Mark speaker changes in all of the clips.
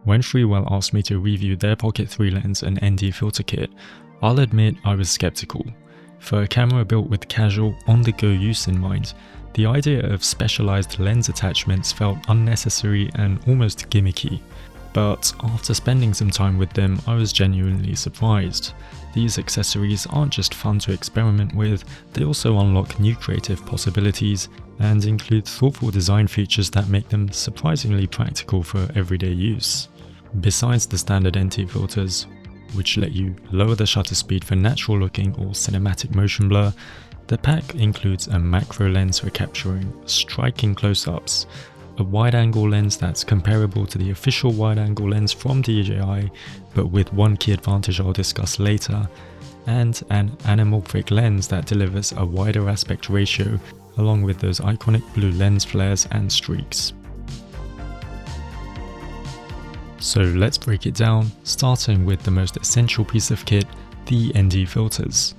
Speaker 1: When Freewell asked me to review their Pocket 3 lens and ND filter kit, I'll admit I was skeptical. For a camera built with casual, on-the-go use in mind, the idea of specialized lens attachments felt unnecessary and almost gimmicky. But after spending some time with them, I was genuinely surprised. These accessories aren't just fun to experiment with, they also unlock new creative possibilities and include thoughtful design features that make them surprisingly practical for everyday use. Besides the standard NT filters, which let you lower the shutter speed for natural looking or cinematic motion blur, the pack includes a macro lens for capturing striking close-ups, a wide-angle lens that's comparable to the official wide-angle lens from DJI, but with one key advantage I'll discuss later, and an anamorphic lens that delivers a wider aspect ratio along with those iconic blue lens flares and streaks. So let's break it down, starting with the most essential piece of kit, the ND filters.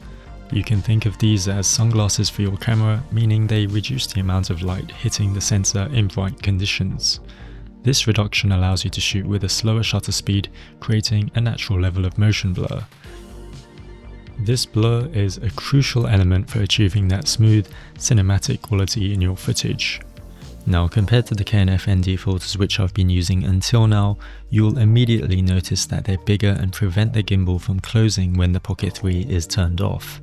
Speaker 1: You can think of these as sunglasses for your camera, meaning they reduce the amount of light hitting the sensor in bright conditions. This reduction allows you to shoot with a slower shutter speed, creating a natural level of motion blur. This blur is a crucial element for achieving that smooth, cinematic quality in your footage. Now, compared to the K&F ND filters which I've been using until now, you'll immediately notice that they're bigger and prevent the gimbal from closing when the Pocket 3 is turned off.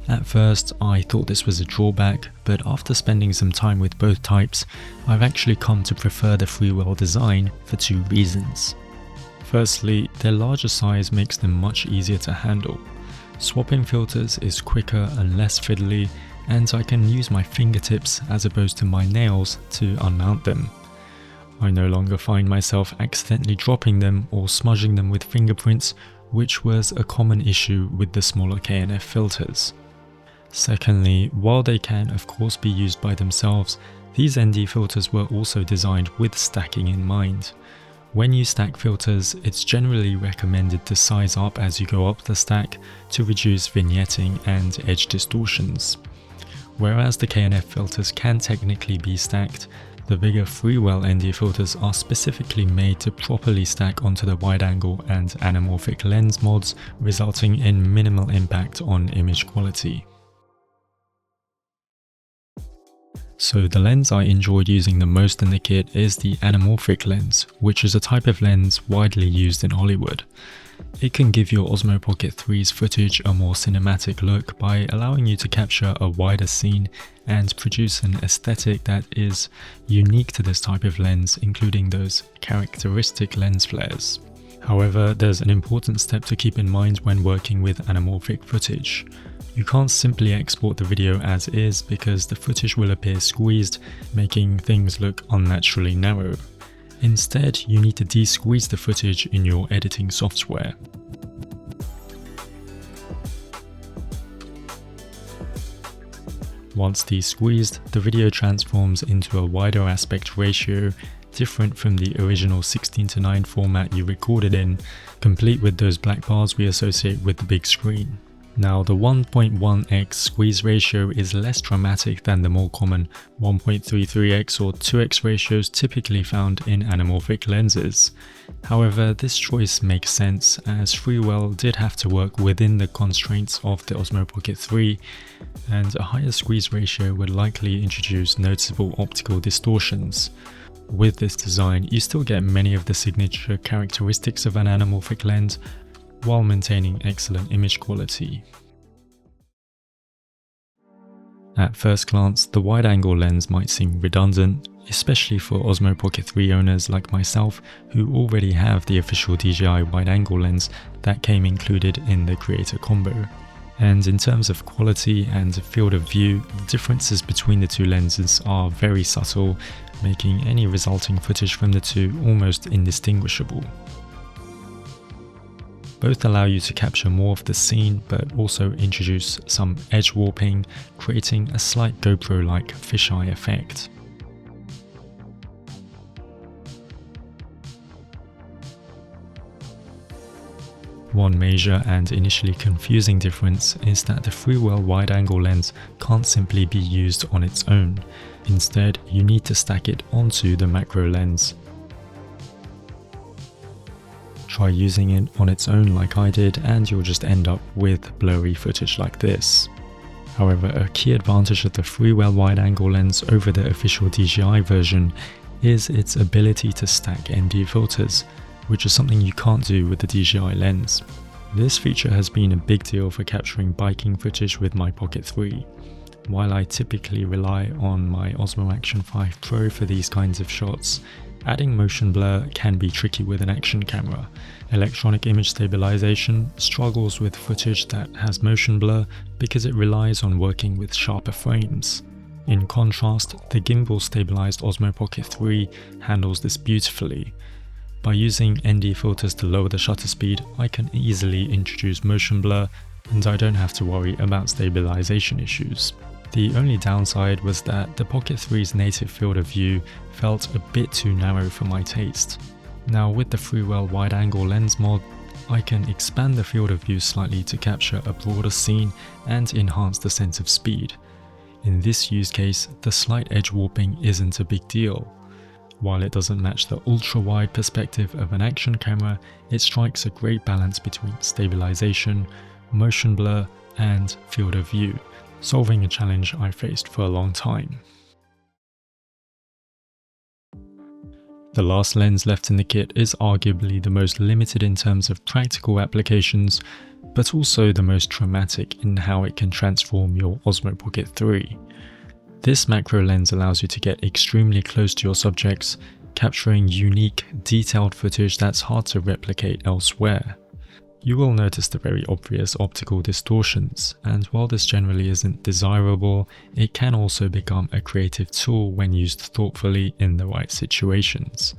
Speaker 1: At first, I thought this was a drawback, but after spending some time with both types, I've actually come to prefer the Freewell design for two reasons. Firstly, their larger size makes them much easier to handle. Swapping filters is quicker and less fiddly, and I can use my fingertips as opposed to my nails to unmount them. I no longer find myself accidentally dropping them or smudging them with fingerprints, which was a common issue with the smaller K&F filters. Secondly, while they can of course be used by themselves, these ND filters were also designed with stacking in mind. When you stack filters, it's generally recommended to size up as you go up the stack to reduce vignetting and edge distortions. Whereas the K&F filters can technically be stacked, the bigger Freewell ND filters are specifically made to properly stack onto the wide-angle and anamorphic lens mods, resulting in minimal impact on image quality. So the lens I enjoyed using the most in the kit is the anamorphic lens, which is a type of lens widely used in Hollywood. It can give your Osmo Pocket 3's footage a more cinematic look by allowing you to capture a wider scene and produce an aesthetic that is unique to this type of lens, including those characteristic lens flares. However, there's an important step to keep in mind when working with anamorphic footage. You can't simply export the video as is because the footage will appear squeezed, making things look unnaturally narrow. Instead, you need to de-squeeze the footage in your editing software. Once de-squeezed, the video transforms into a wider aspect ratio, different from the original 16:9 format you recorded in, complete with those black bars we associate with the big screen. Now, the 1.1x squeeze ratio is less dramatic than the more common 1.33x or 2x ratios typically found in anamorphic lenses. However, this choice makes sense as Freewell did have to work within the constraints of the Osmo Pocket 3, and a higher squeeze ratio would likely introduce noticeable optical distortions. With this design, you still get many of the signature characteristics of an anamorphic lens, while maintaining excellent image quality. At first glance, the wide-angle lens might seem redundant, especially for Osmo Pocket 3 owners like myself who already have the official DJI wide-angle lens that came included in the Creator Combo. And in terms of quality and field of view, the differences between the two lenses are very subtle, making any resulting footage from the two almost indistinguishable. Both allow you to capture more of the scene, but also introduce some edge warping, creating a slight GoPro-like fisheye effect. One major and initially confusing difference is that the Freewell wide-angle lens can't simply be used on its own. Instead, you need to stack it onto the macro lens. Try using it on its own like I did and you'll just end up with blurry footage like this. However, a key advantage of the Freewell wide-angle lens over the official DJI version is its ability to stack ND filters, which is something you can't do with the DJI lens. This feature has been a big deal for capturing biking footage with my Pocket 3. While I typically rely on my Osmo Action 5 Pro for these kinds of shots, adding motion blur can be tricky with an action camera. Electronic image stabilization struggles with footage that has motion blur because it relies on working with sharper frames. In contrast, the gimbal stabilized Osmo Pocket 3 handles this beautifully. By using ND filters to lower the shutter speed, I can easily introduce motion blur and I don't have to worry about stabilization issues. The only downside was that the Pocket 3's native field of view felt a bit too narrow for my taste. Now with the Freewell wide-angle lens mod, I can expand the field of view slightly to capture a broader scene and enhance the sense of speed. In this use case, the slight edge warping isn't a big deal. While it doesn't match the ultra-wide perspective of an action camera, it strikes a great balance between stabilization, motion blur, and field of view, solving a challenge I faced for a long time. The last lens left in the kit is arguably the most limited in terms of practical applications, but also the most dramatic in how it can transform your Osmo Pocket 3. This macro lens allows you to get extremely close to your subjects, capturing unique, detailed footage that's hard to replicate elsewhere. You will notice the very obvious optical distortions, and while this generally isn't desirable, it can also become a creative tool when used thoughtfully in the right situations.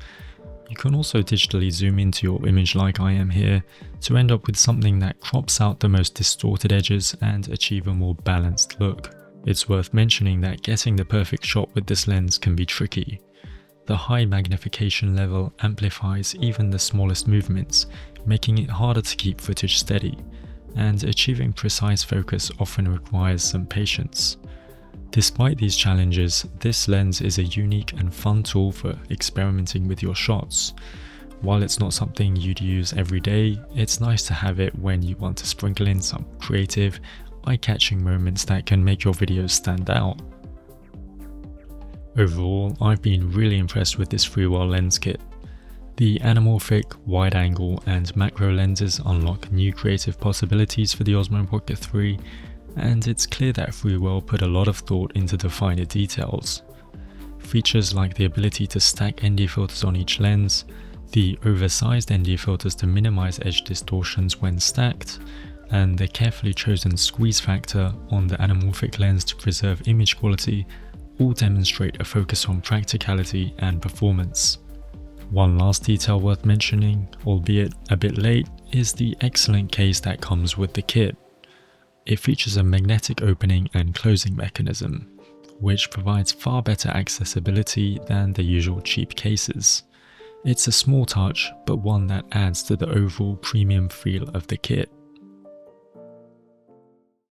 Speaker 1: You can also digitally zoom into your image like I am here, to end up with something that crops out the most distorted edges and achieve a more balanced look. It's worth mentioning that getting the perfect shot with this lens can be tricky. The high magnification level amplifies even the smallest movements, making it harder to keep footage steady, and achieving precise focus often requires some patience. Despite these challenges, this lens is a unique and fun tool for experimenting with your shots. While it's not something you'd use every day, it's nice to have it when you want to sprinkle in some creative, eye-catching moments that can make your videos stand out. Overall, I've been really impressed with this Freewell lens kit. The anamorphic, wide-angle and macro lenses unlock new creative possibilities for the Osmo Pocket 3, and it's clear that Freewell put a lot of thought into the finer details. Features like the ability to stack ND filters on each lens, the oversized ND filters to minimize edge distortions when stacked, and the carefully chosen squeeze factor on the anamorphic lens to preserve image quality all demonstrate a focus on practicality and performance. One last detail worth mentioning, albeit a bit late, is the excellent case that comes with the kit. It features a magnetic opening and closing mechanism, which provides far better accessibility than the usual cheap cases. It's a small touch, but one that adds to the overall premium feel of the kit.